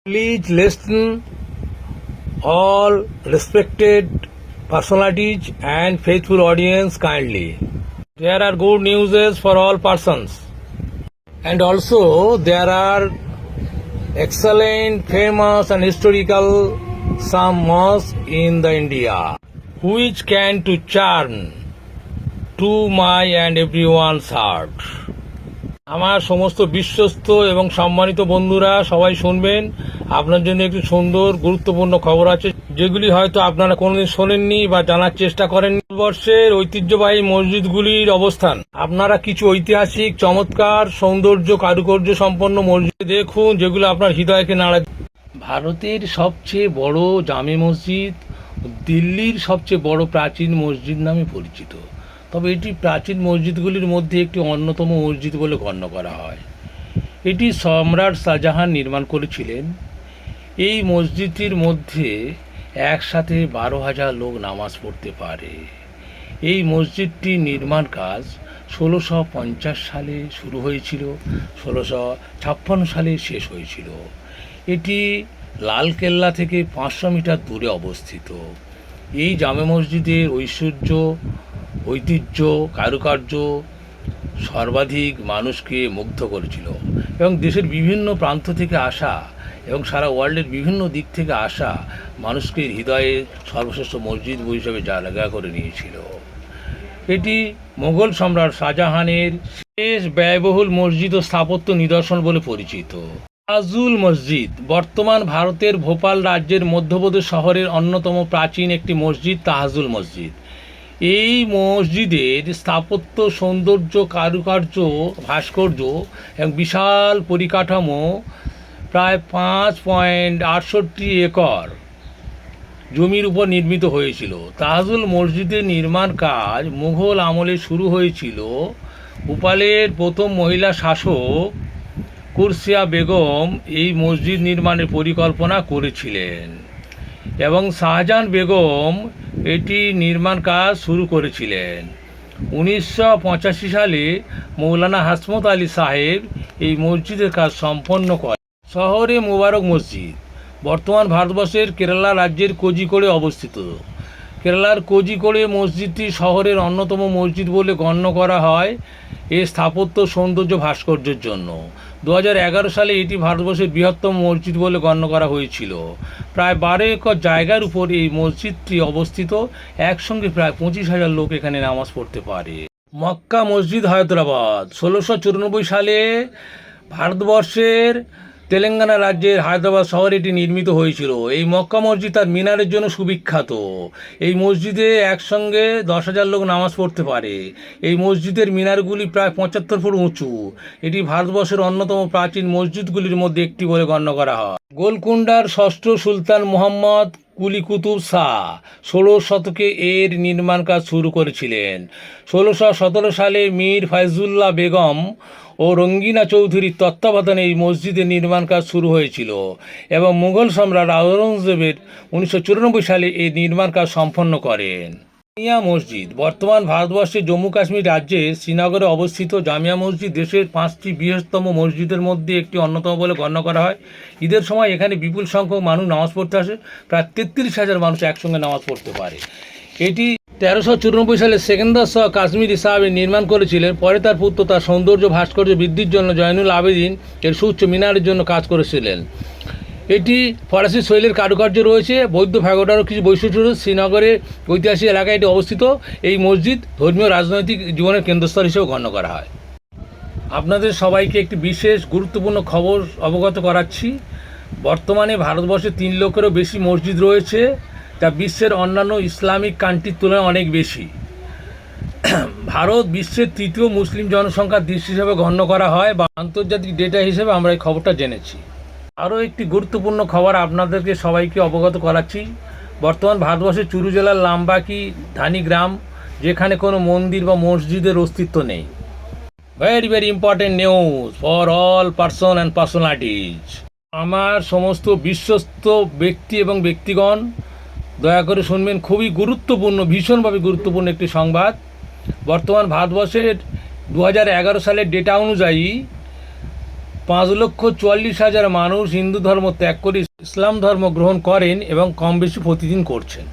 Please listen, all respected personalities and faithful audience kindly. There are good news for all persons, and also there are excellent, famous and historical some mosques in the India, which can to charm to my and everyone's heart. আমার সমস্ত বিশ্বস্ত এবং সম্মানিত বন্ধুরা সবাই শুনবেন, আপনার জন্য একটি সুন্দর গুরুত্বপূর্ণ খবর আছে যেগুলি হয়তো আপনারা কোনোদিন শোনেননি বা জানার চেষ্টা করেন। ভারতবর্ষের ঐতিহ্যবাহী মসজিদগুলির অবস্থান, আপনারা কিছু ঐতিহাসিক চমৎকার সৌন্দর্য কারুকার্য সম্পন্ন মসজিদ দেখুন যেগুলো আপনার হৃদয়কে নাড়া। ভারতের সবচেয়ে বড় জামে মসজিদ দিল্লির সবচেয়ে বড় প্রাচীন মসজিদ নামে পরিচিত, তবে এটি প্রাচীন মসজিদগুলির মধ্যে একটি অন্যতম মসজিদ বলে গণ্য করা হয়। এটি সম্রাট শাহজাহান নির্মাণ করেছিলেন। এই মসজিদটির মধ্যে একসাথে 12,000 লোক নামাজ পড়তে পারে। এই মসজিদটির নির্মাণ কাজ 1650 সালে শুরু হয়েছিল, 1656 সালে শেষ হয়েছিল। এটি লালকেল্লা থেকে 500 মিটার দূরে অবস্থিত। এই জামে মসজিদের ঐতিহ্য কারুকার্য সর্বাধিক মানুষকে মুগ্ধ করেছিল এবং দেশের বিভিন্ন প্রান্ত থেকে আসা এবং সারা ওয়ার্ল্ডের বিভিন্ন দিক থেকে আসা মানুষকে হৃদয়ে সর্বশ্রেষ্ঠ মসজিদ হিসেবে জায়গা করে নিয়েছিল। এটি মোগল সম্রাট শাহজাহানের শেষ ব্যয়বহুল মসজিদ ও স্থাপত্য নিদর্শন বলে পরিচিত। তাজুল মসজিদ বর্তমান ভারতের ভোপাল রাজ্যের মধ্যপ্রদেশ শহরের অন্যতম প্রাচীন একটি মসজিদ তাজুল মসজিদ। এই মসজিদের স্থাপত্য সৌন্দর্য কারুকার্য ভাস্কর্য এবং বিশাল পরিকাঠামো প্রায় 5.68 একর জমির উপর নির্মিত হয়েছিল। তাজুল মসজিদের নির্মাণ কাজ মুঘল আমলে শুরু হয়েছিল। ভোপালের প্রথম মহিলা শাসক কুরসিয়া বেগম এই মসজিদ নির্মাণের পরিকল্পনা করেছিলেন এবং শাহজাহান বেগম এটি নির্মাণ কাজ শুরু করেছিলেন। 1985 সালে মৌলানা হাসমত আলী সাহেব এই মসজিদের কাজ সম্পন্ন করেন। শহরে মোবারক মসজিদ বর্তমান ভারতবর্ষের কেরালা রাজ্যের কোজিকোড়ে অবস্থিত। কেরালার কোজিকোড়ে মসজিদটি শহরের অন্যতম মসজিদ বলে গণ্য করা হয় এর স্থাপত্য সৌন্দর্য ভাস্কর্যের জন্য। 2011 সালে এটি ভারতবর্ষের বৃহত্তম মসজিদ বলে গণ্য করা হয়েছিল। প্রায় 12 একর জায়গার উপর এই মসজিদটি অবস্থিত। একসঙ্গে প্রায় 25,000 লোক এখানে নামাজ পড়তে পারে। মক্কা মসজিদ হায়দ্রাবাদ 1694 সালে ভারতবর্ষের তেলেঙ্গানা রাজ্যের হায়দ্রাবাদ শহরে এটি নির্মিত হয়েছিল। এই মক্কা মসজিদ তার মিনারের জন্য সুবিখ্যাত। এই মসজিদে একসঙ্গে 10,000 লোক নামাজ পড়তে পারে। এই মসজিদের মিনারগুলি প্রায় 75 ফুট উঁচু। এটি ভারতবর্ষের অন্যতম প্রাচীন মসজিদগুলির মধ্যে একটি বলে গণ্য করা হয়। গোলকুন্ডার ষষ্ঠ সুলতান মোহাম্মদ কুলি কুতুব শাহ 16 শতকে এর নির্মাণ কাজ শুরু করেছিলেন। 1617 সালে মীর ফাইজুল্লাহ বেগম ও রঙ্গিনা চৌধুরীর তত্ত্বাবধানে এই মসজিদের নির্মাণ কাজ শুরু হয়েছিল এবং মুঘল সম্রাট আওরঙ্গজেবের 1994 সালে এই নির্মাণ কাজ সম্পন্ন করেন। জামিয়া মসজিদ বর্তমান ভারতবর্ষের জম্মু কাশ্মীর রাজ্যের শ্রীনগরে অবস্থিত। জামিয়া মসজিদ দেশের 5টি বৃহত্তম মসজিদের মধ্যে একটি অন্যতম বলে গণ্য করা হয়। ঈদের সময় এখানে বিপুল সংখ্যক মানুষ নামাজ পড়তে আসে। প্রায় 33,000 মানুষ একসঙ্গে নামাজ পড়তে পারে। এটি 1394 সালে সেকেন্দার শাহ কাশ্মীরি সাহেব নির্মাণ করেছিলেন। পরে তার পুত্র তার সৌন্দর্য ভাস্কর্য বৃদ্ধির জন্য জয়নুল আবেদিন এর সুউচ্চ মিনারের জন্য কাজ করেছিলেন। এটি ফরাসি শৈলীর কারুকার্য রয়েছে। বৌদ্ধ প্যাগোডারও কিছু বৈশিষ্ট্য রয়েছে। শ্রীনগরের ঐতিহাসিক এলাকায় এটি অবস্থিত। এই মসজিদ ধর্মীয় রাজনৈতিক জীবনের কেন্দ্রস্থল হিসেবে গণ্য করা হয়। আপনাদের সবাইকে একটি বিশেষ গুরুত্বপূর্ণ খবর অবগত করাচ্ছি। বর্তমানে ভারতবর্ষে 3 লক্ষেরও বেশি মসজিদ রয়েছে, যা বিশ্বের অন্যান্য ইসলামিক কান্ট্রির তুলনায় অনেক বেশি। ভারত বিশ্বের 3য় মুসলিম জনসংখ্যার দেশ হিসেবে গণ্য করা হয় বা আন্তর্জাতিক ডেটা হিসেবে আমরা এই খবরটা জেনেছি। আরও একটি গুরুত্বপূর্ণ খবর আপনাদেরকে সবাইকে অবগত করাচ্ছি। বর্তমান ভারতবর্ষের চুরু জেলার লাম্বাকি ধানি গ্রাম, যেখানে কোনো মন্দির বা মসজিদের অস্তিত্ব নেই। Very very important news for all person and personalities. আমার সমস্ত বিশ্বস্ত ব্যক্তি এবং ব্যক্তিগণ দয়া করে শুনবেন, খুবই গুরুত্বপূর্ণ, ভীষণভাবে গুরুত্বপূর্ণ একটি সংবাদ। বর্তমান ভারতবর্ষের 2011 সালের ডেটা অনুযায়ী 5,44,000 মানুষ হিন্দু ধর্ম ত্যাগ করে ইসলাম ধর্ম গ্রহণ করেন এবং কম বেশি প্রতিদিন করছেন।